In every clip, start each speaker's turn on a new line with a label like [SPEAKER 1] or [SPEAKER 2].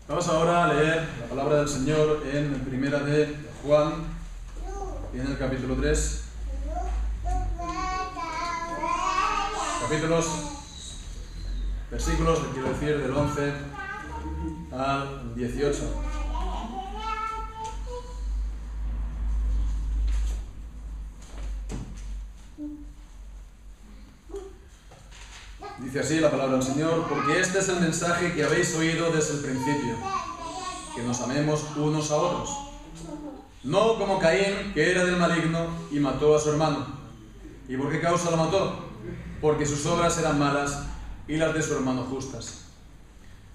[SPEAKER 1] Vamos ahora a leer la palabra del Señor en Primera de Juan, y en el capítulo 3. Versículos, quiero decir, del 11 al 18. Dice así la palabra del Señor: porque este es el mensaje que habéis oído desde el principio, que nos amemos unos a otros. No como Caín, que era del maligno y mató a su hermano. ¿Y por qué causa lo mató? Porque sus obras eran malas y las de su hermano justas.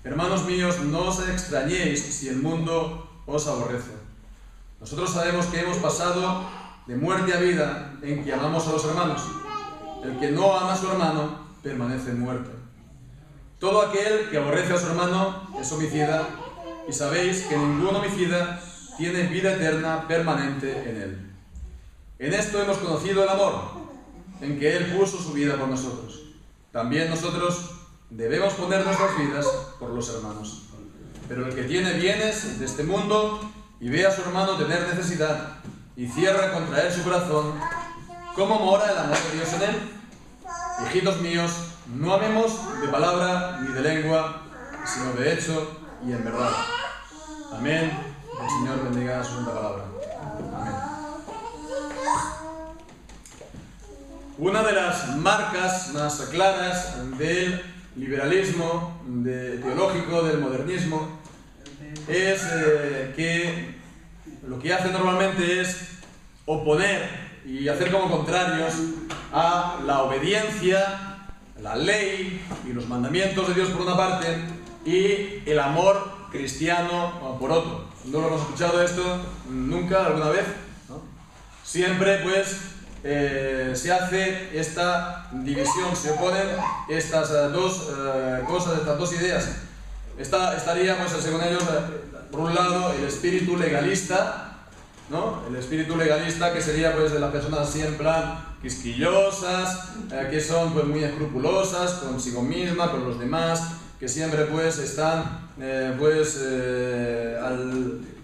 [SPEAKER 1] Hermanos míos, no os extrañéis si el mundo os aborrece. Nosotros sabemos que hemos pasado de muerte a vida en que amamos a los hermanos. El que no ama a su hermano permanece en muerte. Todo aquel que aborrece a su hermano es homicida, y sabéis que ningún homicida tiene vida eterna permanente en él. En esto hemos conocido el amor, en que Él puso su vida por nosotros. También nosotros debemos poner nuestras vidas por los hermanos. Pero el que tiene bienes de este mundo y ve a su hermano tener necesidad y cierra contra él su corazón, ¿cómo mora el amor de Dios en él? Hijitos míos, no amemos de palabra ni de lengua, sino de hecho y en verdad. Amén. El Señor bendiga su santa palabra. Amén. Una de las marcas más claras del liberalismo teológico, del modernismo, es que lo que hace normalmente es oponer y hacer como contrarios a la obediencia, la ley y los mandamientos de Dios por una parte y el amor cristiano por otro. ¿No lo hemos escuchado esto nunca, alguna vez? ¿No? Siempre pues se hace esta división, se oponen estas dos cosas, estas dos ideas. Estaría pues según ellos, por un lado, el espíritu legalista, ¿no? El espíritu legalista, que sería pues de las personas así en plan quisquillosas, que son pues muy escrupulosas consigo misma, con los demás, que siempre pues están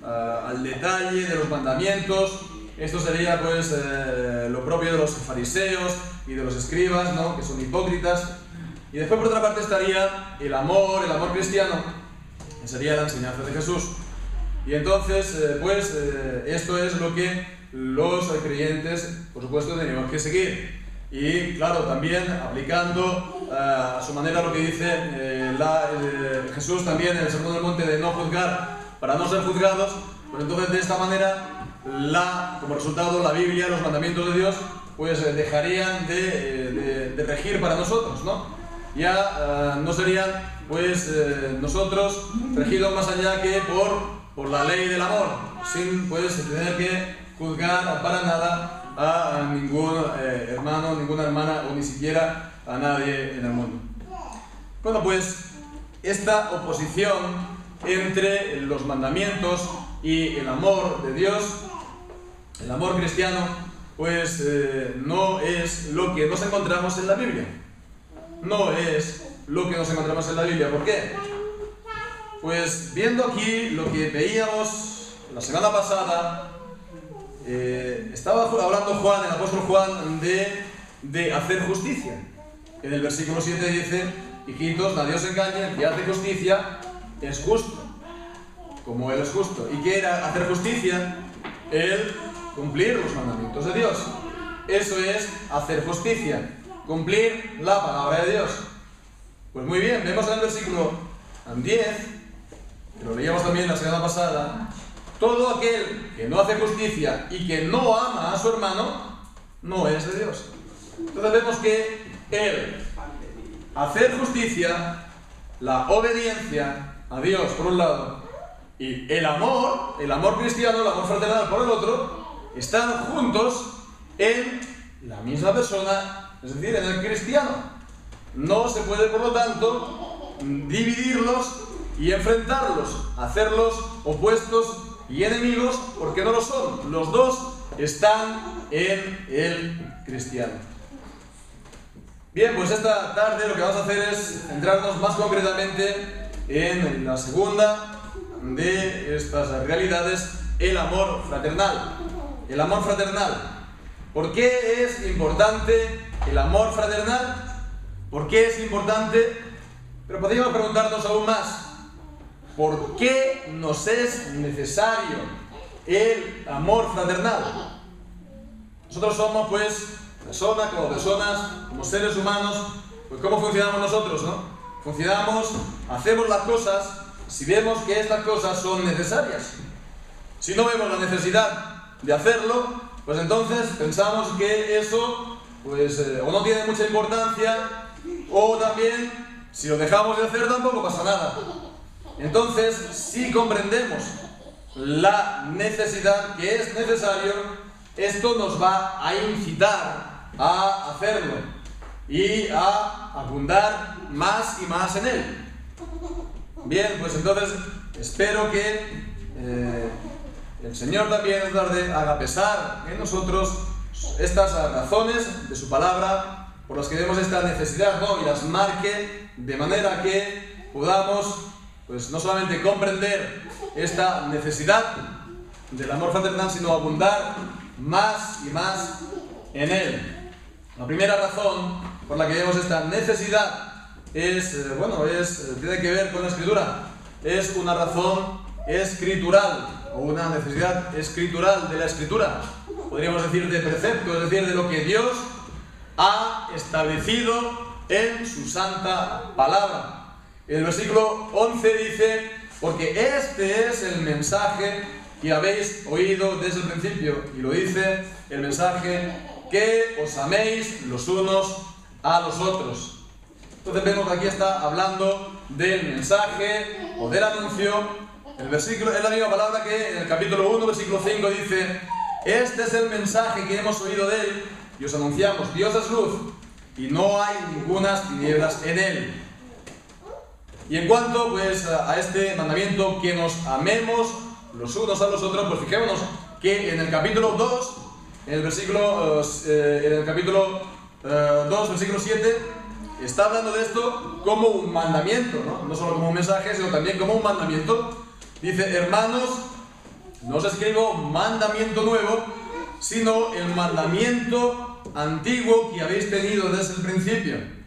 [SPEAKER 1] al detalle de los mandamientos. Esto sería pues lo propio de los fariseos y de los escribas, ¿no? Que son hipócritas. Y después por otra parte estaría el amor cristiano, que sería la enseñanza de Jesús. Y entonces esto es lo que los creyentes, por supuesto, tenemos que seguir. Y claro, también aplicando a su manera lo que dice Jesús también en el Sermón del Monte de no juzgar para no ser juzgados, pues entonces de esta manera como resultado la Biblia, los mandamientos de Dios, pues dejarían de regir para nosotros, ¿no? Ya no serían pues nosotros regidos más allá que por la ley del amor, sin pues tener que juzgar para nada a ningún hermano, ninguna hermana o ni siquiera a nadie en el mundo. Bueno, pues esta oposición entre los mandamientos y el amor de Dios, el amor cristiano, pues no es lo que nos encontramos en la Biblia. No es lo que nos encontramos en la Biblia. ¿Por qué? Pues viendo aquí lo que veíamos la semana pasada, estaba hablando Juan, el apóstol Juan, de hacer justicia. En el versículo 7 dice: hijitos, nadie os engañe, el que hace justicia es justo, como Él es justo. ¿Y qué era hacer justicia? El cumplir los mandamientos de Dios. Eso es hacer justicia, cumplir la palabra de Dios. Pues muy bien, vemos en el versículo 10, que lo leíamos también la semana pasada: todo aquel que no hace justicia y que no ama a su hermano, no es de Dios. Entonces vemos que el hacer justicia, la obediencia a Dios por un lado, y el amor cristiano, el amor fraternal por el otro, están juntos en la misma persona, es decir, en el cristiano. No se puede, por lo tanto, dividirlos y enfrentarlos, hacerlos opuestos y enemigos, porque no lo son. Los dos están en el cristiano. Bien, pues esta tarde lo que vamos a hacer es centrarnos más concretamente en la segunda de estas realidades, el amor fraternal. El amor fraternal. ¿Por qué es importante el amor fraternal? ¿Por qué es importante? Pero podríamos preguntarnos aún más, ¿por qué nos es necesario el amor fraternal? Nosotros somos, pues, personas, como seres humanos, pues ¿cómo funcionamos nosotros, no? Funcionamos, hacemos las cosas si vemos que estas cosas son necesarias. Si no vemos la necesidad de hacerlo, pues entonces pensamos que eso, pues, o no tiene mucha importancia, o también, si lo dejamos de hacer, tampoco pasa nada. Entonces, si comprendemos la necesidad, que es necesario, esto nos va a incitar a hacerlo y a abundar más y más en él. Bien, pues entonces espero que el Señor también esta tarde haga pesar en nosotros estas razones de su palabra por las que vemos esta necesidad, ¿no? Y las marque de manera que podamos, pues, no solamente comprender esta necesidad del amor fraternal, sino abundar más y más en él. La primera razón por la que vemos esta necesidad es, tiene que ver con la Escritura. Es una razón escritural, o una necesidad escritural de la Escritura. Podríamos decir de precepto, es decir, de lo que Dios ha establecido en su santa palabra. El versículo 11 dice: porque este es el mensaje que habéis oído desde el principio. Y lo dice el mensaje: que os améis los unos a los otros. Entonces vemos que aquí está hablando del mensaje o del anuncio. El versículo es la misma palabra que en el capítulo 1, versículo 5 dice: este es el mensaje que hemos oído de él y os anunciamos. Dios es luz y no hay ningunas tinieblas en él. Y en cuanto, pues, a este mandamiento, que nos amemos los unos a los otros, pues fijémonos que en el capítulo 2, en el capítulo 2, versículo 7, está hablando de esto como un mandamiento, ¿no? No solo como un mensaje, sino también como un mandamiento. Dice: hermanos, no os escribo mandamiento nuevo, sino el mandamiento antiguo que habéis tenido desde el principio.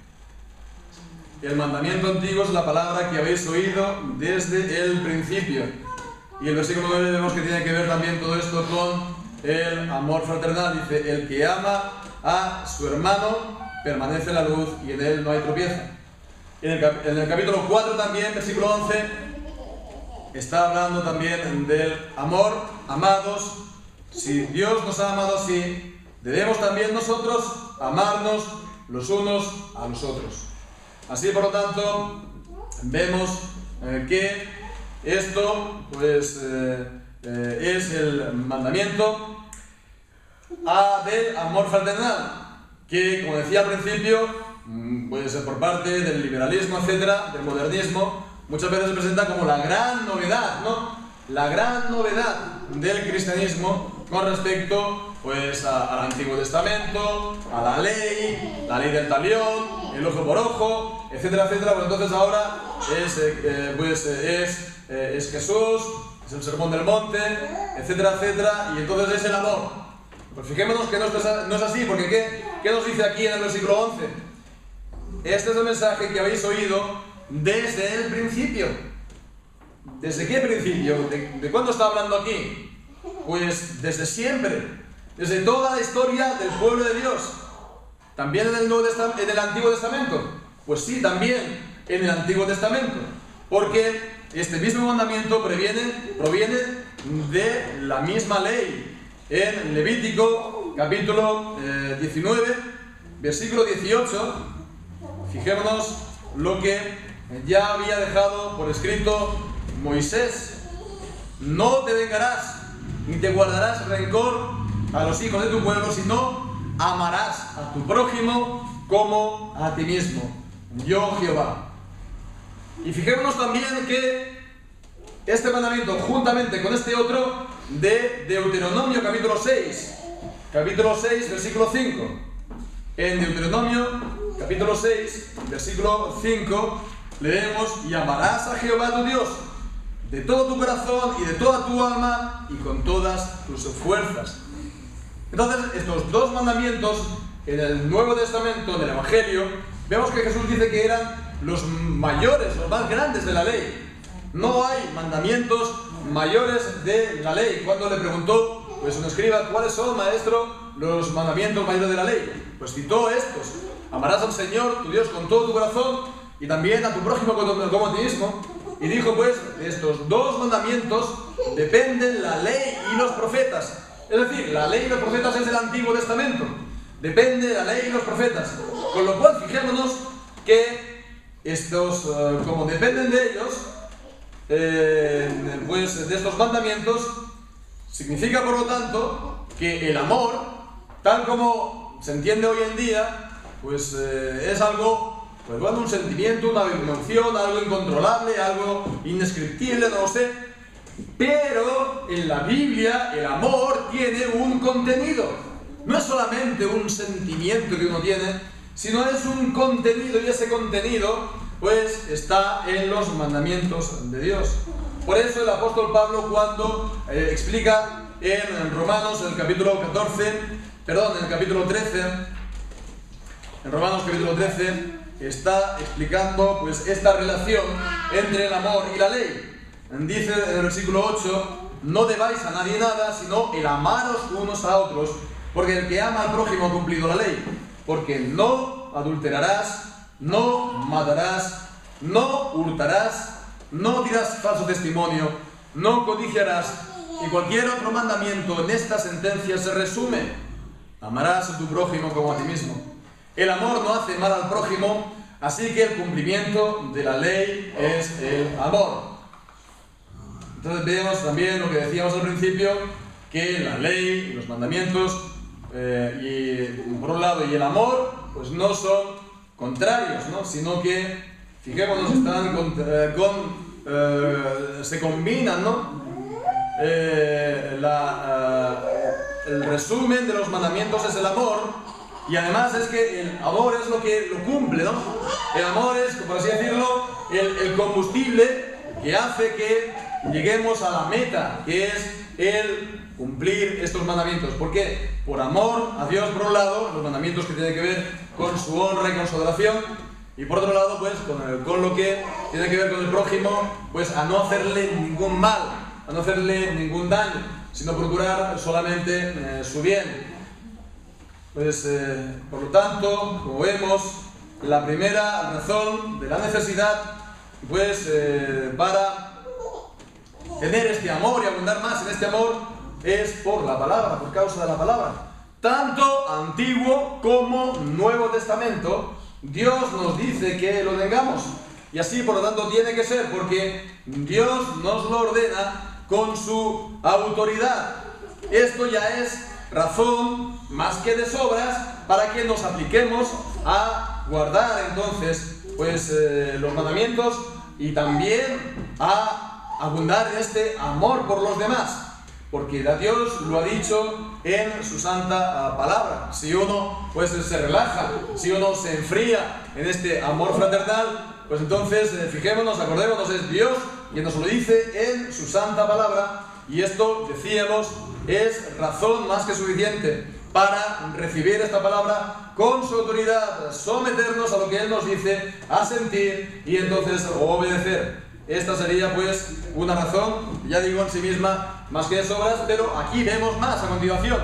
[SPEAKER 1] El mandamiento antiguo es la palabra que habéis oído desde el principio. Y el versículo 9 vemos que tiene que ver también todo esto con el amor fraternal. Dice: el que ama a su hermano permanece en la luz y en él no hay tropieza. En el capítulo 4 también, versículo 11, está hablando también del amor. Amados, si Dios nos ha amado así, debemos también nosotros amarnos los unos a los otros. Así, por lo tanto, vemos que esto, pues, es el mandamiento del amor fraternal, que, como decía al principio, pues por parte del liberalismo, etcétera, del modernismo, muchas veces se presenta como la gran novedad, ¿no? La gran novedad del cristianismo con respecto, pues, al Antiguo Testamento, a la ley del talión, el ojo por ojo, etcétera, etcétera. Pues entonces ahora es Jesús, es el Sermón del Monte, etcétera, etcétera, y entonces es el amor. Pues fijémonos que no es así, porque ¿qué nos dice aquí en el versículo 11? Este es el mensaje que habéis oído desde el principio. ¿Desde qué principio? ¿De cuándo está hablando aquí? Pues desde siempre, desde toda la historia del pueblo de Dios. ¿También en el Antiguo Testamento? Pues sí, también en el Antiguo Testamento, porque este mismo mandamiento proviene de la misma ley. En Levítico capítulo 19, versículo 18, fijémonos lo que ya había dejado por escrito Moisés: no te vengarás ni te guardarás rencor a los hijos de tu pueblo, sino amarás a tu prójimo como a ti mismo, yo Jehová. Y fijémonos también que este mandamiento, juntamente con este otro de Deuteronomio capítulo 6, versículo 5. En Deuteronomio capítulo 6, versículo 5, leemos: y amarás a Jehová tu Dios de todo tu corazón y de toda tu alma y con todas tus fuerzas. Entonces, estos dos mandamientos en el Nuevo Testamento, en el Evangelio, vemos que Jesús dice que eran los mayores, los más grandes de la ley. No hay mandamientos mayores de la ley. Cuando le preguntó pues un escriba: ¿cuáles son, maestro, los mandamientos mayores de la ley? Pues citó estos: amarás al Señor tu Dios con todo tu corazón y también a tu prójimo como a ti mismo. Y dijo: pues de estos dos mandamientos dependen la ley y los profetas. Es decir, la ley y los profetas es el Antiguo Testamento. Depende la ley y los profetas. Con lo cual, fijémonos que estos, como dependen de ellos, pues de estos mandamientos, significa por lo tanto que el amor, tal como se entiende hoy en día, pues es algo, pues bueno, un sentimiento, una emoción, algo incontrolable, algo indescriptible, no lo sé. Pero en la Biblia el amor tiene un contenido. No es solamente un sentimiento que uno tiene, sino es un contenido, y ese contenido pues está en los mandamientos de Dios. Por eso el apóstol Pablo, cuando explica en Romanos, en el capítulo 13, en Romanos capítulo 13, está explicando pues esta relación entre el amor y la ley. Dice en el versículo 8: no debáis a nadie nada, sino el amaros unos a otros, porque el que ama al prójimo ha cumplido la ley. Porque no adulterarás, no matarás, no hurtarás, no dirás falso testimonio, no codiciarás. Y cualquier otro mandamiento en esta sentencia se resume: amarás a tu prójimo como a ti mismo. El amor no hace mal al prójimo, así que el cumplimiento de la ley es el amor. Entonces vemos también lo que decíamos al principio, que la ley y los mandamientos, y por un lado, y el amor, pues no son contrarios, ¿no? Sino que, fijémonos, están se combinan, ¿no? El resumen de los mandamientos es el amor, y además es que el amor es lo que lo cumple, ¿no? El amor es, por así decirlo, el combustible que hace que lleguemos a la meta, que es el cumplir estos mandamientos. ¿Por qué? Por amor a Dios, por un lado, los mandamientos que tienen que ver con su honra y con su adoración, y por otro lado, pues con lo que tiene que ver con el prójimo, pues a no hacerle ningún mal, a no hacerle ningún daño, sino procurar solamente su bien. Pues por lo tanto, como vemos, la primera razón de la necesidad, pues para tener este amor y abundar más en este amor, es por la palabra, por causa de la palabra. Tanto Antiguo como Nuevo Testamento, Dios nos dice que lo tengamos. Y así, por lo tanto, tiene que ser, porque Dios nos lo ordena con su autoridad. Esto ya es razón más que de sobras para que nos apliquemos a guardar entonces pues los mandamientos, y también a abundar en este amor por los demás, porque Dios lo ha dicho en su santa palabra. Si uno pues se relaja, si uno se enfría en este amor fraternal, pues entonces fijémonos, acordémonos, es Dios quien nos lo dice en su santa palabra, y esto, decíamos, es razón más que suficiente para recibir esta palabra con su autoridad, someternos a lo que Él nos dice, asentir y entonces obedecer. Esta sería pues una razón, ya digo, en sí misma más que de sobras, pero aquí vemos más a continuación.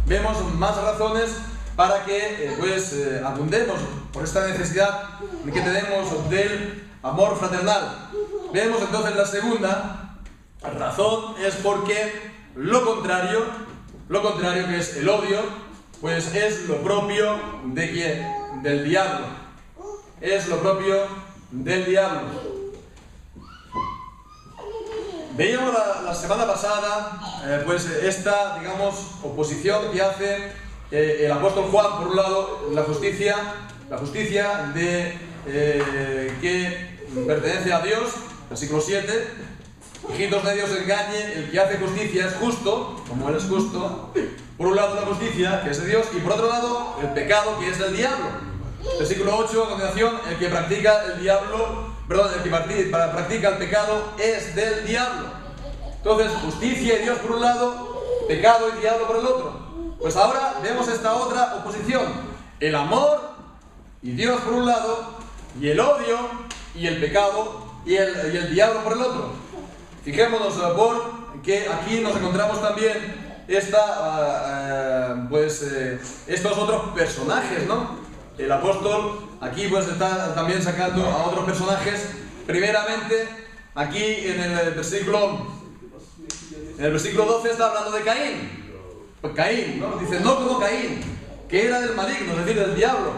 [SPEAKER 1] Vemos más razones para que abundemos por esta necesidad que tenemos del amor fraternal. Vemos entonces la segunda razón, es porque lo contrario que es el odio, pues es lo propio de ¿quién? Del diablo. Es lo propio del diablo. Veíamos la semana pasada pues esta, digamos, oposición que hace el apóstol Juan, por un lado, la justicia de que pertenece a Dios, versículo 7, hijitos de Dios engañe, el que hace justicia es justo, como Él es justo. Por un lado la justicia, que es de Dios, y por otro lado el pecado, que es del diablo. Versículo 8, a continuación, el que practica el diablo practica el pecado es del diablo. Entonces, justicia y Dios por un lado, pecado y diablo por el otro. Pues ahora vemos esta otra oposición: el amor y Dios por un lado, y el odio y el pecado y el diablo por el otro. Fijémonos porque aquí nos encontramos también estos otros personajes, ¿no? El apóstol aquí pues está también sacando a otros personajes. Primeramente, aquí en el versículo 12 está hablando de Caín. Pues Caín, ¿no? Dice, no como Caín, que era del maligno, es decir, del diablo,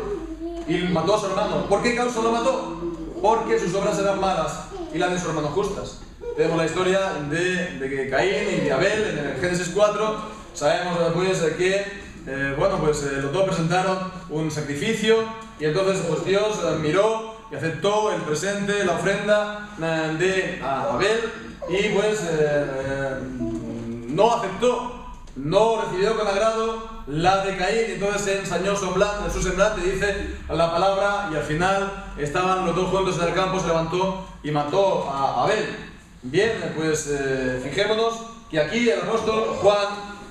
[SPEAKER 1] y mató a su hermano. ¿Por qué causa lo mató? Porque sus obras eran malas y las de su hermano justas. Tenemos la historia de Caín y de Abel en el Génesis 4. Sabemos pues que los dos presentaron un sacrificio, y entonces pues Dios miró y aceptó el presente, la ofrenda de Abel, y pues no aceptó, no recibió con agrado la de Caín, y entonces se ensañó su semblante, dice la palabra, y al final estaban los dos juntos en el campo, se levantó y mató a Abel. Bien, pues fijémonos que aquí el apóstol Juan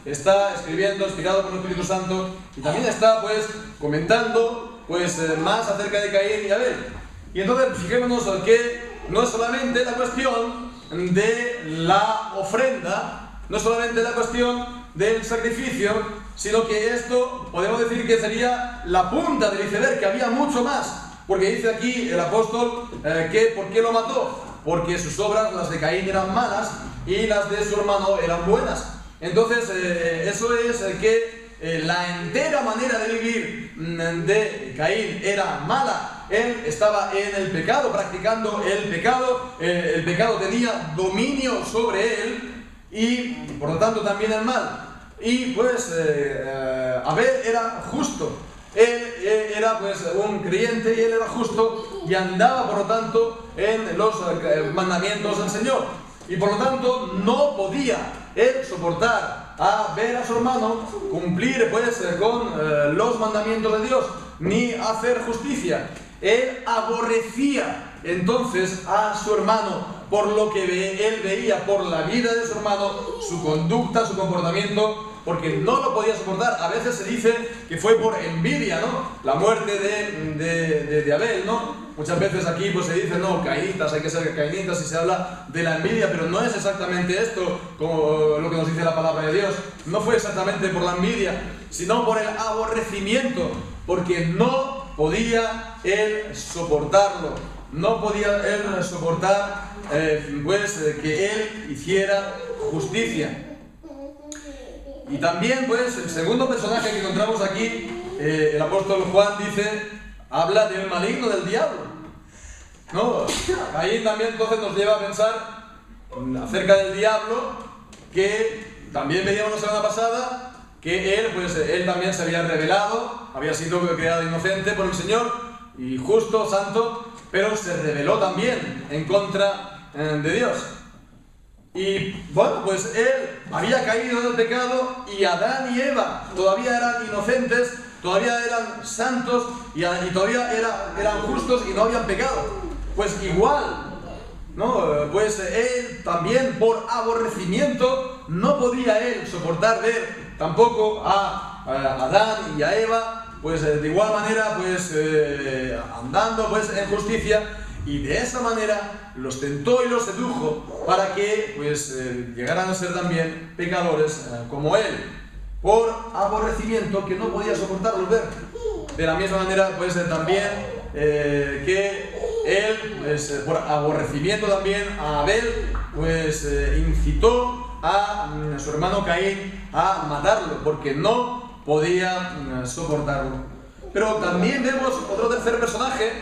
[SPEAKER 1] está escribiendo, inspirado por el Espíritu Santo, y también está pues comentando pues más acerca de Caín y Abel. Y entonces fijémonos que no es solamente la cuestión de la ofrenda, no es solamente la cuestión del sacrificio, sino que esto podemos decir que sería la punta del iceberg, que había mucho más, porque dice aquí el apóstol que ¿por qué lo mató? Porque sus obras, las de Caín, eran malas y las de su hermano eran buenas. Entonces eso es que la entera manera de vivir de Caín era mala. Él estaba en el pecado, practicando el pecado tenía dominio sobre él, y por lo tanto también el mal. Y pues Abel era justo, él era pues un creyente, y él era justo y andaba por lo tanto en los mandamientos del Señor, y por lo tanto no podía él soportar a ver a su hermano cumplir pues con los mandamientos de Dios, ni hacer justicia. Él aborrecía entonces a su hermano por lo que él veía, por la vida de su hermano, su conducta, su comportamiento, porque no lo podía soportar. A veces se dice que fue por envidia, ¿no? La muerte de Abel, ¿no? Muchas veces aquí pues se dice, no, caínitas, hay que ser caínitas, y se habla de la envidia, pero no es exactamente esto como lo que nos dice la palabra de Dios. No fue exactamente por la envidia, sino por el aborrecimiento, porque no podía él soportarlo, no podía él soportar que él hiciera justicia. Y también pues el segundo personaje que encontramos aquí, el apóstol Juan habla del maligno, del diablo, ¿no? Ahí también entonces nos lleva a pensar acerca del diablo, que también veíamos la semana pasada que él también se había rebelado, había sido creado inocente por el Señor y justo, santo, pero se rebeló también en contra de Dios. Y bueno, pues él había caído en el pecado, y Adán y Eva todavía eran inocentes, todavía eran santos, y todavía eran justos y no habían pecado. Pues igual, ¿no? Pues él también, por aborrecimiento, no podía él soportar ver tampoco a Adán y a Eva pues de igual manera pues andando pues en justicia, y de esa manera los tentó y los sedujo para que pues llegaran a ser también pecadores como él, por aborrecimiento, que no podía soportarlos ver. De la misma manera pues también que él pues, por aborrecimiento también a Abel pues incitó a su hermano Caín a matarlo, porque no podía soportarlo. Pero también vemos otro tercer personaje,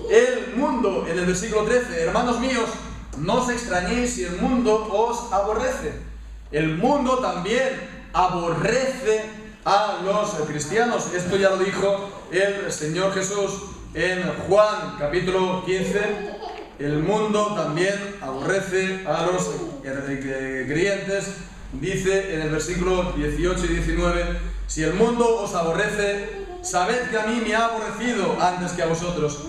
[SPEAKER 1] el mundo, en el versículo 13. Hermanos míos, no os extrañéis si el mundo os aborrece. El mundo también aborrece a los cristianos. Esto ya lo dijo el Señor Jesús en Juan capítulo 15. El mundo también aborrece a los creyentes. Dice en el versículo 18 y 19: si el mundo os aborrece, sabed que a mí me ha aborrecido antes que a vosotros.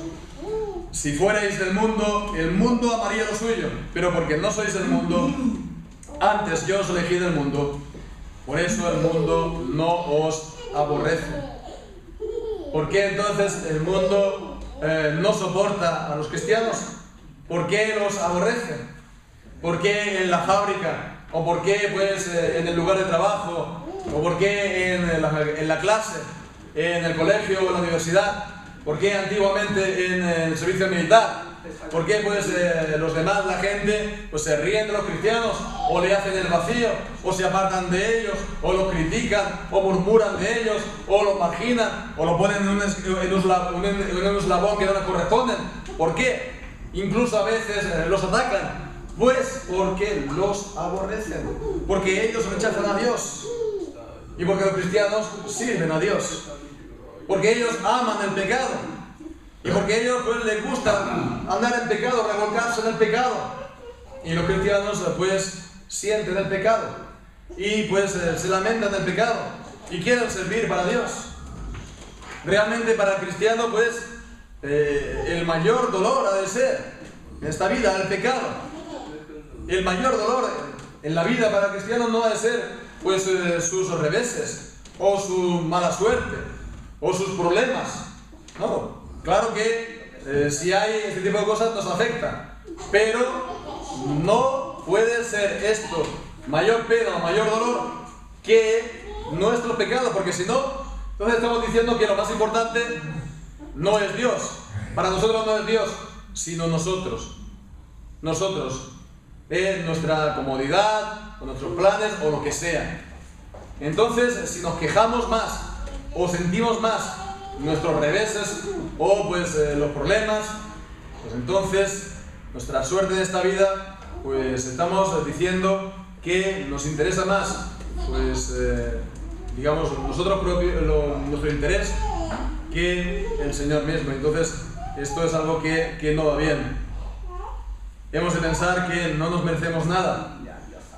[SPEAKER 1] si fuerais del mundo, el mundo amaría lo suyo, pero porque no sois del mundo, antes yo os elegí del mundo, por eso el mundo no os aborrece. ¿Por qué entonces el mundo no soporta a los cristianos? ¿Por qué los aborrece? ¿Por qué en la fábrica? ¿O por qué pues, en el lugar de trabajo? ¿O por qué en la clase? ¿En el colegio o en la universidad? ¿Por qué antiguamente en el servicio militar? ¿Por qué pues, los demás, la gente, pues, se ríen de los cristianos? ¿O le hacen el vacío? ¿O se apartan de ellos? ¿O los critican? ¿O murmuran de ellos? ¿O los marginan? ¿O lo ponen en un eslabón que no les corresponden? ¿Por qué? Incluso a veces los atacan. Pues porque los aborrecen. Porque ellos rechazan a Dios. Y porque los cristianos sirven a Dios. Porque ellos aman el pecado. Y porque a ellos pues, les gusta andar en pecado, revolcarse en el pecado. Y los cristianos pues sienten el pecado. Y pues se lamentan del pecado. Y quieren servir para Dios. Realmente para el cristiano pues el mayor dolor ha de ser en esta vida el pecado. El mayor dolor en la vida para el cristiano no ha de ser pues sus reveses o su mala suerte o sus problemas. No. Claro que si hay este tipo de cosas nos afecta, pero no puede ser esto mayor pena o mayor dolor que nuestro pecado, porque si no, entonces estamos diciendo que lo más importante no es Dios, para nosotros no es Dios, sino nosotros. Nosotros, nuestra comodidad, o nuestros planes, o lo que sea. Entonces, si nos quejamos más, o sentimos más nuestros reveses o pues los problemas, pues entonces nuestra suerte en esta vida, pues estamos diciendo que nos interesa más pues digamos nosotros propios, nuestro interés, que el Señor mismo. Entonces esto es algo que no va bien. Hemos de pensar que no nos merecemos nada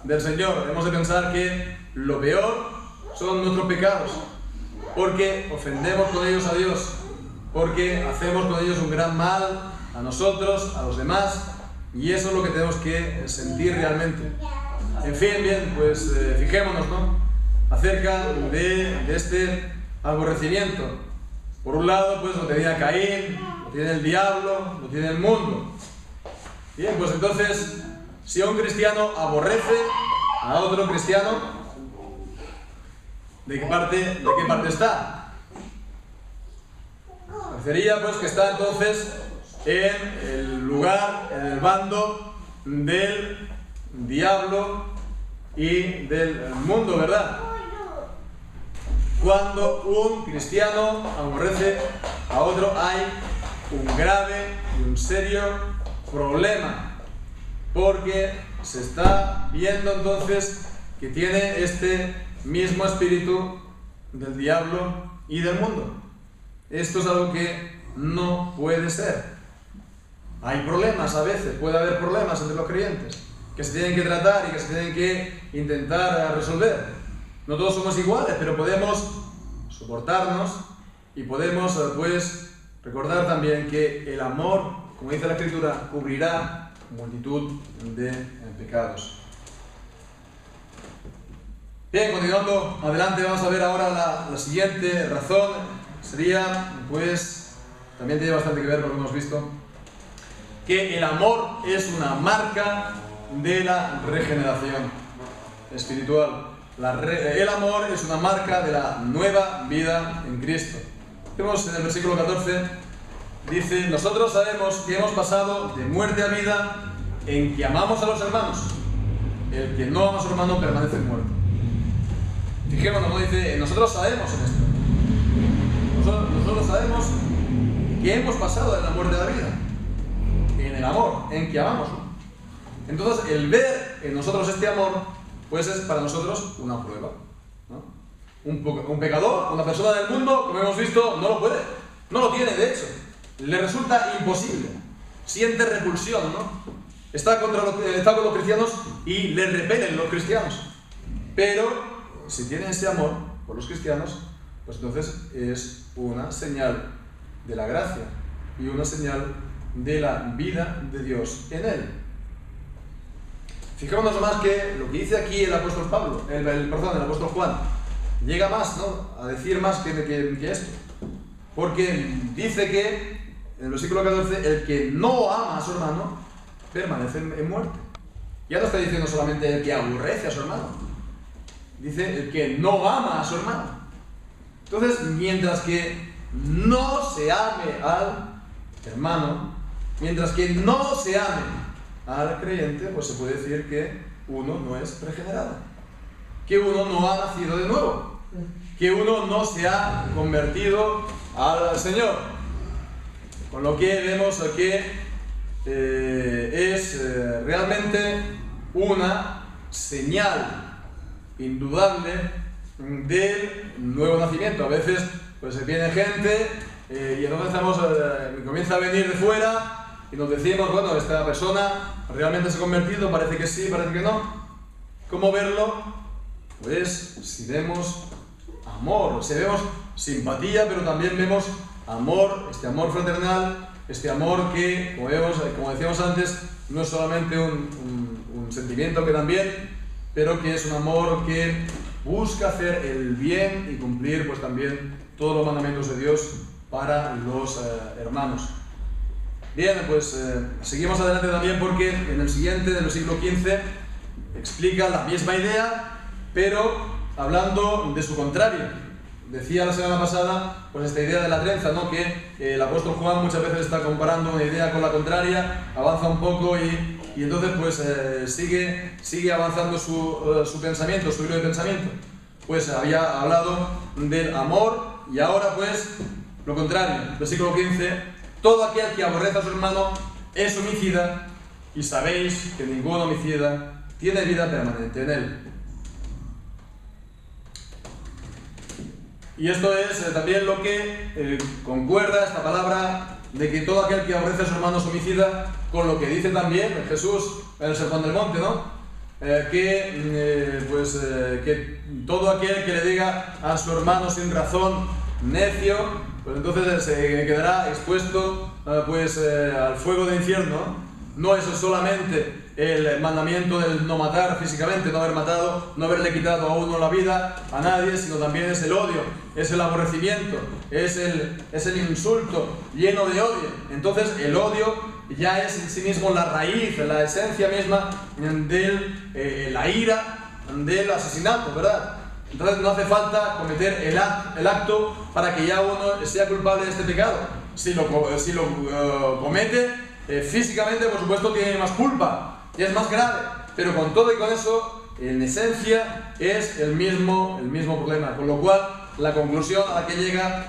[SPEAKER 1] del Señor. Hemos de pensar que lo peor son nuestros pecados, porque ofendemos con ellos a Dios, porque hacemos con ellos un gran mal a nosotros, a los demás, y eso es lo que tenemos que sentir realmente. En fin, bien, pues fijémonos, ¿no?, acerca de este aborrecimiento. Por un lado, pues lo tenía Caín, lo tiene el diablo, lo tiene el mundo. Bien, pues entonces, si un cristiano aborrece a otro cristiano, ¿de qué parte está? Parecería pues que está entonces en el lugar, en el bando del diablo y del mundo, ¿verdad? Cuando un cristiano aborrece a otro hay un grave y un serio problema, porque se está viendo entonces que tiene este mismo espíritu del diablo y del mundo. Esto es algo que no puede ser. Hay problemas a veces, puede haber problemas entre los creyentes que se tienen que tratar y que se tienen que intentar resolver. No todos somos iguales, pero podemos soportarnos y podemos pues recordar también que el amor, como dice la Escritura, cubrirá multitud de pecados. Bien, continuando adelante, vamos a ver ahora la siguiente razón. Sería, pues, también tiene bastante que ver con lo que hemos visto, que el amor es una marca de la regeneración espiritual. El amor es una marca de la nueva vida en Cristo. Vemos en el versículo 14, dice: nosotros sabemos que hemos pasado de muerte a vida en que amamos a los hermanos. El que no ama a su hermano permanece muerto. Fijémonos, ¿no? Dice, nosotros sabemos en esto. Nosotros sabemos que hemos pasado de la muerte a la vida. En el amor, en que amamos, ¿no? Entonces, el ver en nosotros este amor, pues es para nosotros una prueba, ¿no? Un pecador, una persona del mundo, como hemos visto, no lo puede. No lo tiene, de hecho. Le resulta imposible. Siente repulsión, ¿no? Está con los cristianos y le repelen los cristianos. Pero si tiene ese amor por los cristianos, pues entonces es una señal de la gracia y una señal de la vida de Dios en él. Fijémonos más que lo que dice aquí el apóstol Pablo, el apóstol Juan, llega más, ¿no?, a decir más que esto. Porque dice que, en el versículo 14, el que no ama a su hermano permanece en muerte. Ya no está diciendo solamente el que aborrece a su hermano, dice el que no ama a su hermano. Entonces, mientras que no se ame al hermano, mientras que no se ame al creyente, pues se puede decir que uno no es regenerado, que uno no ha nacido de nuevo, que uno no se ha convertido al Señor. Con lo que vemos que es realmente una señal indudable del nuevo nacimiento. A veces pues viene gente y entonces comienza a venir de fuera y nos decimos, bueno, esta persona realmente se ha convertido, parece que sí, parece que no. ¿Cómo verlo? Pues si vemos amor, si vemos simpatía, pero también vemos amor, este amor fraternal, este amor que, como decíamos antes, no es solamente un sentimiento, que también, pero que es un amor que busca hacer el bien y cumplir pues también todos los mandamientos de Dios para los hermanos. Bien, pues seguimos adelante también, porque en el siguiente, del versículo 15, explica la misma idea, pero hablando de su contrario. Decía la semana pasada, pues esta idea de la trenza, ¿no?, que el apóstol Juan muchas veces está comparando una idea con la contraria, avanza un poco y entonces pues sigue avanzando su pensamiento, su hilo de pensamiento. Pues había hablado del amor y ahora pues lo contrario. Versículo 15: todo aquel que aborrece a su hermano es homicida, y sabéis que ningún homicida tiene vida permanente en él. Y esto es también lo que concuerda esta palabra de que todo aquel que aborrece a su hermano es homicida, con lo que dice también Jesús en el Sermón del Monte, ¿no? Que todo aquel que le diga a su hermano sin razón necio, pues entonces se quedará expuesto al fuego del infierno. No es solamente el mandamiento del no matar físicamente, no haber matado, no haberle quitado a uno la vida, a nadie, sino también es el odio, es el aborrecimiento, es el insulto lleno de odio. Entonces el odio ya es en sí mismo la raíz, la esencia misma de la ira, del asesinato, ¿verdad? Entonces no hace falta cometer el acto para que ya uno sea culpable de este pecado. Si lo comete físicamente, por supuesto, tiene más culpa y es más grave, pero con todo y con eso, en esencia es el mismo problema. Con lo cual, la conclusión a la que llega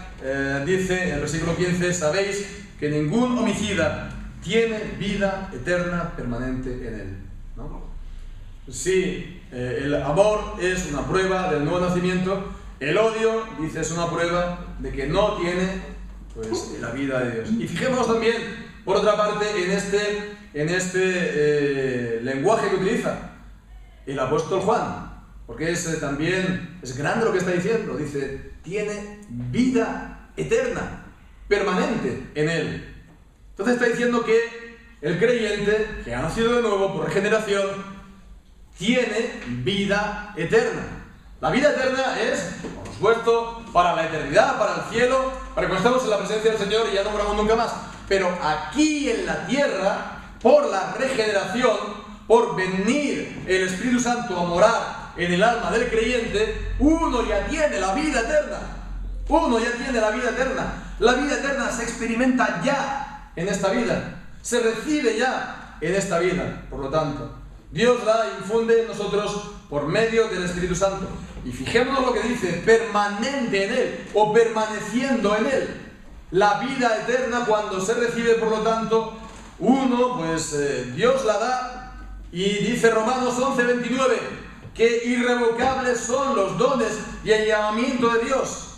[SPEAKER 1] dice en el versículo 15: sabéis que ningún homicida tiene vida eterna permanente en él, ¿no? Si el amor es una prueba del nuevo nacimiento, el odio, dice, es una prueba de que no tiene pues la vida de Dios. Y fijémonos también, por otra parte, en este lenguaje que utiliza el apóstol Juan, porque también es grande lo que está diciendo. Dice, tiene vida eterna, permanente en él. Entonces está diciendo que el creyente, que ha nacido de nuevo por regeneración, tiene vida eterna. La vida eterna es, por supuesto, para la eternidad, para el cielo, para que estemos en la presencia del Señor y ya no moramos nunca más. Pero aquí en la tierra, por la regeneración, por venir el Espíritu Santo a morar en el alma del creyente, uno ya tiene la vida eterna. Uno ya tiene la vida eterna. La vida eterna se experimenta ya en esta vida. Se recibe ya en esta vida. Por lo tanto, Dios la infunde en nosotros por medio del Espíritu Santo. Y fijémonos lo que dice: permanente en Él, o permaneciendo en Él. La vida eterna, cuando se recibe, por lo tanto, uno, Dios la da. Y dice Romanos 11:29, que irrevocables son los dones y el llamamiento de Dios.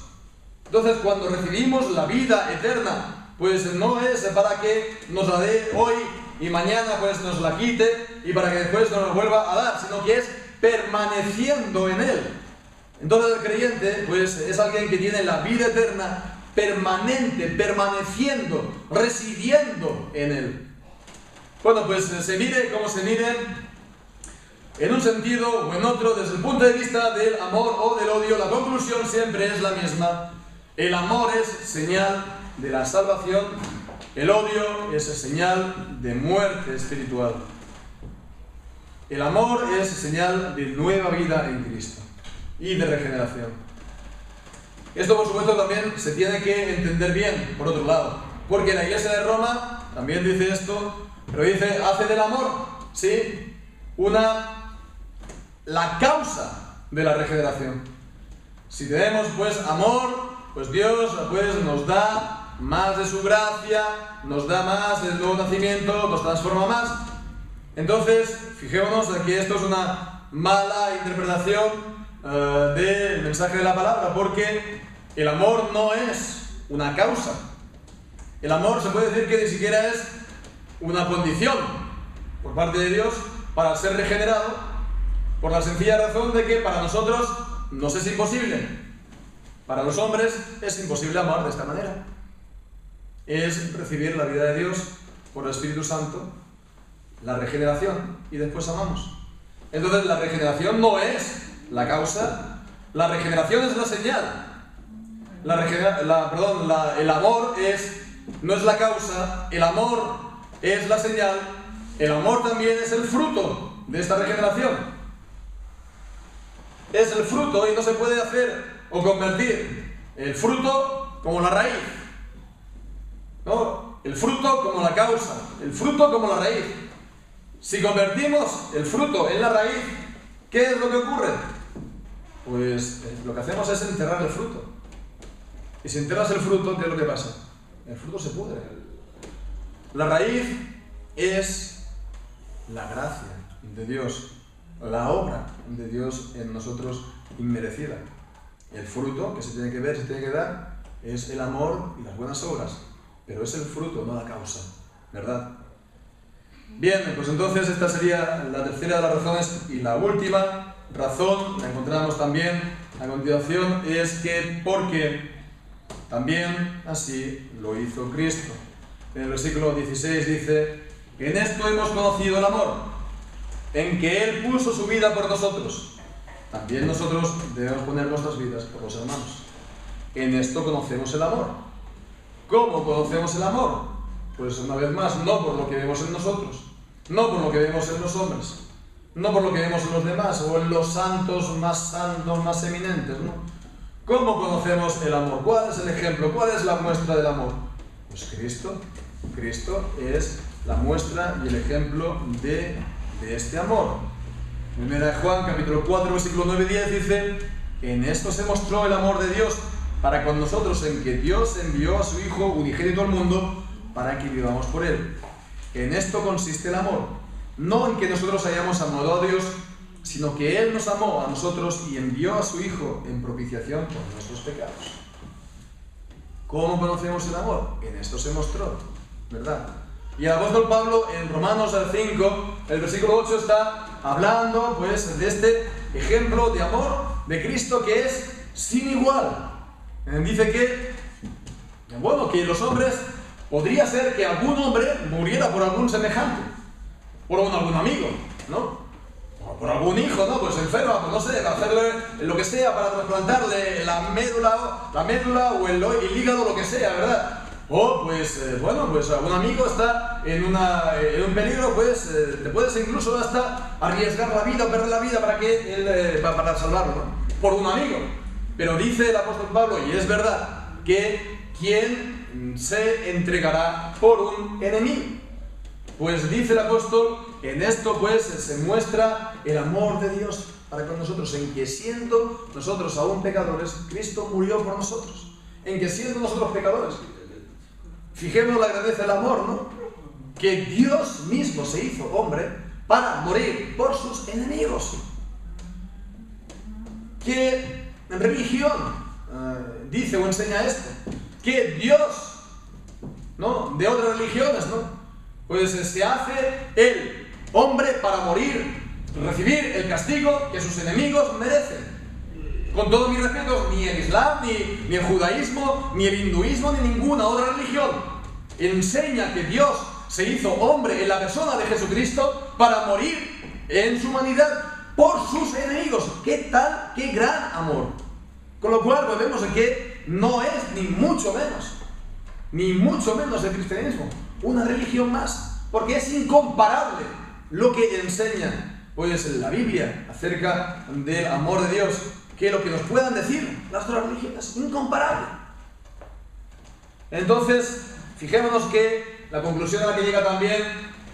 [SPEAKER 1] Entonces, cuando recibimos la vida eterna, pues no es para que nos la dé hoy y mañana pues nos la quite y para que después nos la vuelva a dar, sino que es permaneciendo en Él. Entonces el creyente pues es alguien que tiene la vida eterna permanente, permaneciendo, residiendo en Él. Bueno, pues se mire como se mire, en un sentido o en otro, desde el punto de vista del amor o del odio, la conclusión siempre es la misma. El amor es señal de la salvación, el odio es señal de muerte espiritual. El amor es señal de nueva vida en Cristo y de regeneración. Esto, por supuesto, también se tiene que entender bien, por otro lado, porque la Iglesia de Roma también dice esto, pero dice, hace del amor, ¿sí?, la causa de la regeneración. Si tenemos, pues, amor, pues Dios, pues, nos da más de su gracia, nos da más del nuevo nacimiento, nos transforma más. Entonces, fijémonos de que esto es una mala interpretación del mensaje de la palabra, porque el amor no es una causa. El amor se puede decir que ni siquiera es una condición por parte de Dios para ser regenerado, por la sencilla razón de que para nosotros nos es imposible. Para los hombres es imposible amar de esta manera. Es recibir la vida de Dios por el Espíritu Santo, la regeneración, y después amamos. Entonces la regeneración no es la causa, la regeneración es la señal. El amor no es la causa, el amor es la señal, el amor también es el fruto de esta regeneración. Es el fruto y no se puede hacer o convertir el fruto como la raíz. ¿No? El fruto como la causa, el fruto como la raíz. Si convertimos el fruto en la raíz, ¿qué es lo que ocurre? Pues lo que hacemos es enterrar el fruto. Y si enterras el fruto, ¿qué es lo que pasa? El fruto se pudre. La raíz es la gracia de Dios, la obra de Dios en nosotros inmerecida. El fruto que se tiene que ver, se tiene que dar, es el amor y las buenas obras. Pero es el fruto, no la causa, ¿verdad? Bien, pues entonces esta sería la tercera de las razones, y la última razón, la encontramos también a continuación, es que porque también así lo hizo Cristo. En el versículo 16 dice, en esto hemos conocido el amor, en que Él puso su vida por nosotros. También nosotros debemos poner nuestras vidas por los hermanos. En esto conocemos el amor. ¿Cómo conocemos el amor? Pues una vez más, no por lo que vemos en nosotros, no por lo que vemos en los hombres, no por lo que vemos en los demás o en los santos, más eminentes, ¿no? ¿Cómo conocemos el amor? ¿Cuál es el ejemplo? ¿Cuál es la muestra del amor? Pues Cristo. Cristo es la muestra y el ejemplo de este amor. Primera de Juan, capítulo 4, versículo 9 y 10 dice, en esto se mostró el amor de Dios para con nosotros, en que Dios envió a su Hijo unigénito al mundo para que vivamos por Él. En esto consiste el amor, no en que nosotros hayamos amado a Dios, sino que Él nos amó a nosotros y envió a su Hijo en propiciación por nuestros pecados. ¿Cómo conocemos el amor? En esto se mostró, ¿verdad? Y el apóstol Pablo en Romanos 5, el versículo 8 está hablando pues de este ejemplo de amor de Cristo que es sin igual. Dice que, bueno, que los hombres, podría ser que algún hombre muriera por algún semejante, por algún amigo, ¿no? O por algún hijo, ¿no? Pues enferma, pues no sé, hacerle lo que sea para trasplantarle la médula o el hígado, lo que sea, ¿verdad? O pues, bueno, pues algún amigo está en un peligro, pues te puedes incluso hasta arriesgar la vida o perder la vida para salvarlo, ¿no? Por un amigo. Pero dice el apóstol Pablo, y es verdad, que ¿quién se entregará por un enemigo? Pues dice el apóstol, en esto pues se muestra el amor de Dios para con nosotros, en que siendo nosotros aún pecadores, Cristo murió por nosotros. En que siendo nosotros pecadores, fijemos la grandeza del amor, ¿no? Que Dios mismo se hizo hombre para morir por sus enemigos. Que religión dice o enseña esto, que Dios, ¿no?, de otras religiones, ¿no?, pues se hace el hombre para morir, recibir el castigo que sus enemigos merecen. con todo mi respeto, ni el Islam, ni el judaísmo, ni el hinduismo, ni ninguna otra religión enseña que Dios se hizo hombre en la persona de Jesucristo para morir en su humanidad por sus enemigos. ¿Qué tal? ¡Qué gran amor! Con lo cual pues vemos que no es ni mucho menos el cristianismo una religión más, porque es incomparable lo que enseña pues la Biblia acerca del amor de Dios, que lo que nos puedan decir las otras religiones, incomparable. Entonces, fijémonos que la conclusión a la que llega también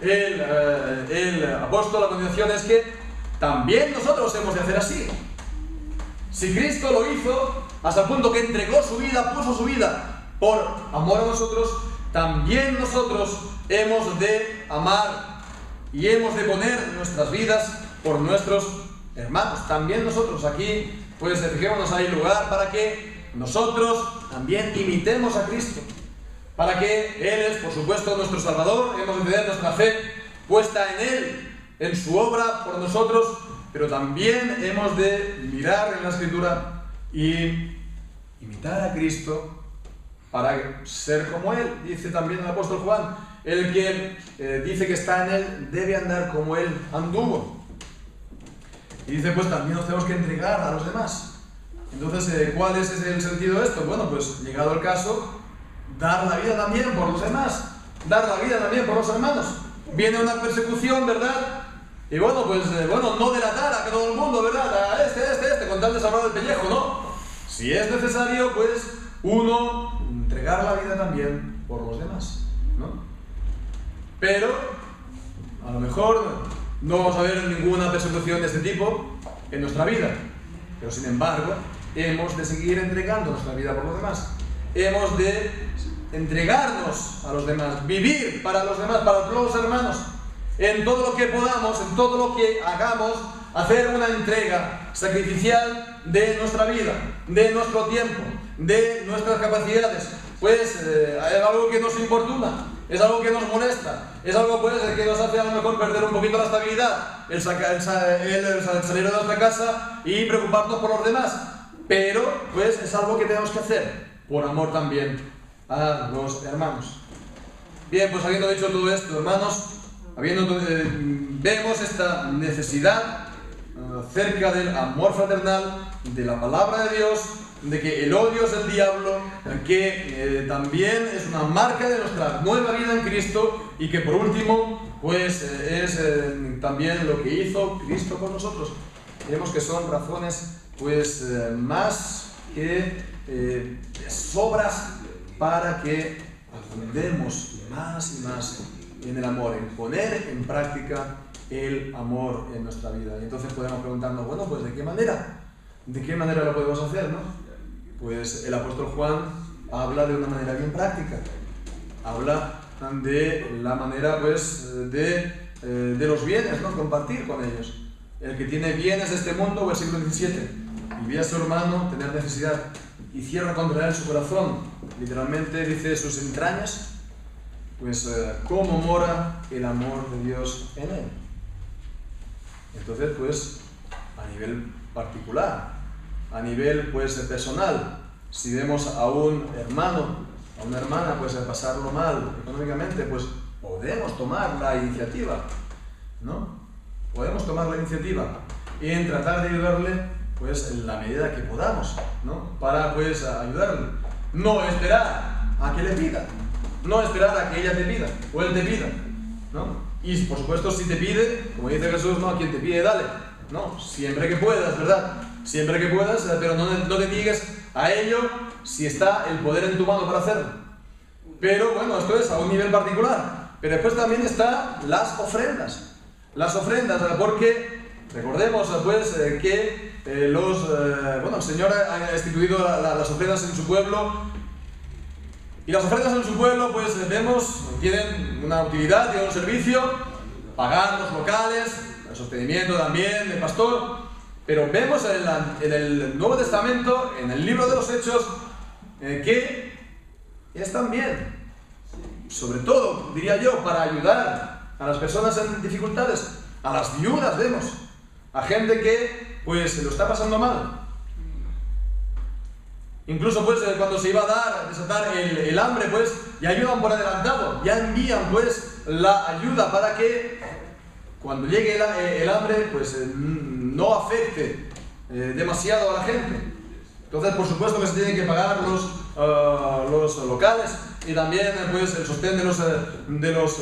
[SPEAKER 1] el apóstol a continuación es que también nosotros hemos de hacer así. Si Cristo lo hizo hasta el punto que entregó su vida, puso su vida por amor a nosotros, también nosotros hemos de amar y hemos de poner nuestras vidas por nuestros hermanos. También nosotros aquí, pues fijémonos, hay lugar para que nosotros también imitemos a Cristo, para que Él es, por supuesto, nuestro Salvador. Hemos de tener nuestra fe puesta en Él, en su obra por nosotros, pero también hemos de mirar en la Escritura y imitar a Cristo para ser como Él. Dice también el apóstol Juan, el que dice que está en Él debe andar como Él anduvo. Y dice, pues también nos tenemos que entregar a los demás. Entonces, ¿cuál es el sentido de esto? Bueno, pues llegado el caso, dar la vida también por los demás, dar la vida también por los hermanos. Viene una persecución, ¿verdad? Y bueno, pues no delatar a todo el mundo, ¿verdad? A este, con tal de salvar el pellejo, ¿no? Si es necesario, pues uno entregar la vida también por los demás, ¿no? Pero a lo mejor no vamos a ver ninguna persecución de este tipo en nuestra vida, pero sin embargo hemos de seguir entregando nuestra vida por los demás. Hemos de entregarnos a los demás, vivir para los demás, para todos los hermanos, en todo lo que podamos, en todo lo que hagamos, hacer una entrega sacrificial de nuestra vida, de nuestro tiempo, de nuestras capacidades. Pues es algo que nos importuna, es algo que nos molesta, es algo pues que nos hace a lo mejor perder un poquito la estabilidad, el salir de nuestra casa y preocuparnos por los demás, pero pues es algo que tenemos que hacer por amor también a los hermanos. Bien, pues habiendo dicho todo esto, hermanos, vemos esta necesidad acerca del amor fraternal, de la palabra de Dios, de que el odio es el diablo, que también es una marca de nuestra nueva vida en Cristo, y que por último pues es también lo que hizo Cristo con nosotros. Vemos que son razones pues más que sobras para que andemos más y más en el amor, en poner en práctica el amor en nuestra vida. Y entonces podemos preguntarnos, bueno, pues ¿de qué manera? ¿De qué manera lo podemos hacer, no? Pues el apóstol Juan habla de una manera bien práctica. Habla de la manera, pues, de los bienes, ¿no? Compartir con ellos. El que tiene bienes de este mundo, versículo 17, y ve a su hermano tener necesidad y cierra contra él su corazón, literalmente dice sus entrañas, pues ¿cómo mora el amor de Dios en él? Entonces, pues, a nivel particular, a nivel pues personal, si vemos a un hermano, a una hermana pues pasarlo mal económicamente, pues podemos tomar la iniciativa, ¿no? Podemos tomar la iniciativa en tratar de ayudarle pues en la medida que podamos, ¿no? Para pues ayudarle. No esperar a que le pida, no esperar a que ella te pida o él te pida, ¿no? Y por supuesto si te pide, como dice Jesús, ¿no? A quien te pide dale, ¿no? Siempre que puedas, ¿verdad? Siempre que puedas, pero no te niegues a ello si está el poder en tu mano para hacerlo. Pero bueno, esto es a un nivel particular. Pero después también están las ofrendas. Las ofrendas, porque recordemos pues que el Señor ha instituido las ofrendas en su pueblo. Y las ofrendas en su pueblo, pues vemos, tienen una utilidad, tienen un servicio, pagar los locales, el sostenimiento también del pastor. Pero vemos en el Nuevo Testamento, en el libro de los Hechos, que es también, sobre todo, diría yo, para ayudar a las personas en dificultades, a las viudas vemos, a gente que pues se lo está pasando mal. Incluso pues cuando se iba a desatar el hambre, pues ya ayudan por adelantado, ya envían pues la ayuda para que cuando llegue el hambre pues no afecte demasiado a la gente. Entonces, por supuesto que se tienen que pagar los locales y también pues el sostén de los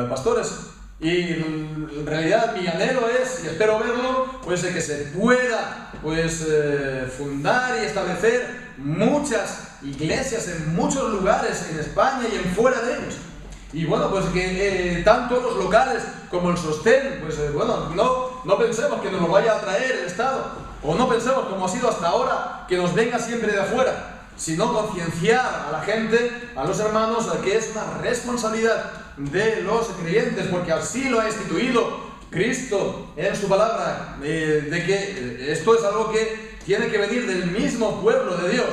[SPEAKER 1] pastores. Y en realidad mi anhelo es, y espero verlo, pues que se pueda pues fundar y establecer muchas iglesias en muchos lugares en España y en fuera de ellos. Y bueno, pues que tanto los locales como el sostén, pues bueno, no pensemos que nos lo vaya a traer el Estado, o no pensemos como ha sido hasta ahora, que nos venga siempre de afuera, sino concienciar a la gente, a los hermanos, que es una responsabilidad de los creyentes, porque así lo ha instituido Cristo en su palabra, de que esto es algo que tiene que venir del mismo pueblo de Dios.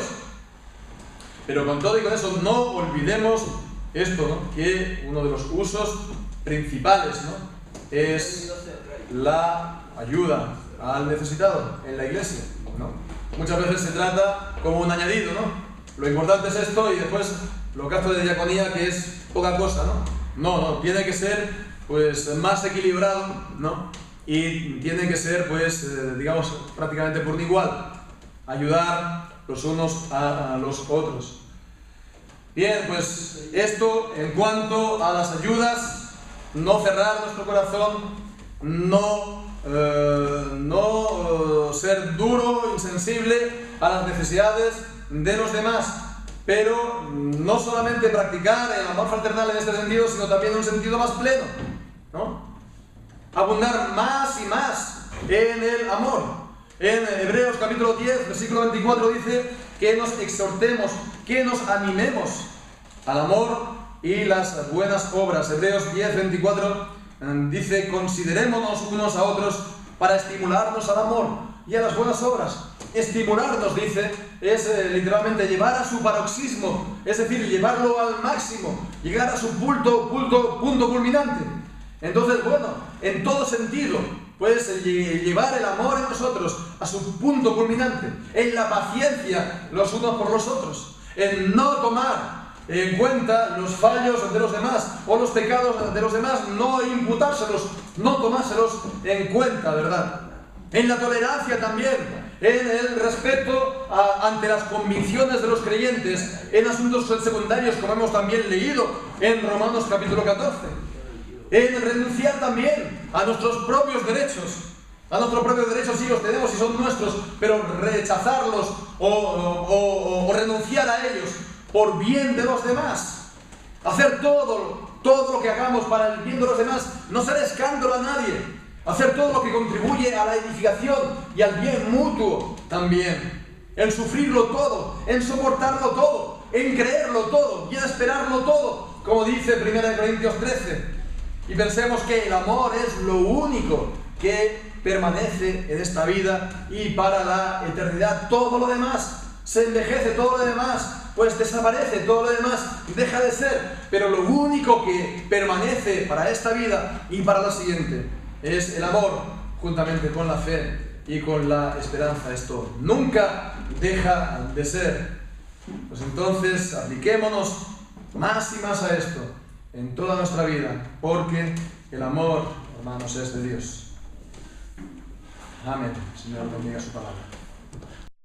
[SPEAKER 1] Pero con todo y con eso no olvidemos esto, ¿no? Que uno de los usos principales, ¿no? es la ayuda al necesitado en la iglesia, ¿no? Muchas veces se trata como un añadido, ¿no? Lo importante es esto y después lo gasto de diaconía, que es poca cosa, ¿no? No, tiene que ser pues más equilibrado, ¿no? Y tiene que ser pues digamos prácticamente por igual, ayudar los unos a los otros. Bien, pues esto en cuanto a las ayudas, no cerrar nuestro corazón, no ser duro, insensible a las necesidades de los demás, pero no solamente practicar el amor fraternal en este sentido, sino también en un sentido más pleno, ¿no? Abundar más y más en el amor. En Hebreos capítulo 10, versículo 24 dice que nos exhortemos, que nos animemos al amor y las buenas obras. Hebreos 10, 24 dice: considerémonos unos a otros para estimularnos al amor y a las buenas obras. Estimularnos, dice, es literalmente llevar a su paroxismo, es decir, llevarlo al máximo, llegar a su punto culminante. Entonces, bueno, en todo sentido, pues llevar el amor en nosotros a su punto culminante, en la paciencia los unos por los otros, en no tomar en cuenta los fallos de los demás o los pecados de los demás, no imputárselos, no tomárselos en cuenta, ¿verdad? En la tolerancia también, en el respeto ante las convicciones de los creyentes, en asuntos secundarios, como hemos también leído en Romanos capítulo 14. En renunciar también a nuestros propios derechos. A nuestros propios derechos sí los tenemos y son nuestros, pero rechazarlos o renunciar a ellos por bien de los demás. Hacer todo lo que hagamos para el bien de los demás, no ser escándalo a nadie. Hacer todo lo que contribuye a la edificación y al bien mutuo también. En sufrirlo todo, en soportarlo todo, en creerlo todo y en esperarlo todo, como dice 1 Corintios 13. Y pensemos que el amor es lo único que permanece en esta vida y para la eternidad. Todo lo demás se envejece, todo lo demás pues desaparece, todo lo demás deja de ser. Pero lo único que permanece para esta vida y para la siguiente es el amor, juntamente con la fe y con la esperanza. Esto nunca deja de ser. Pues entonces apliquémonos más y más a esto en toda nuestra vida, porque el amor, hermanos, es de Dios. Amén. Señor, bendiga su palabra.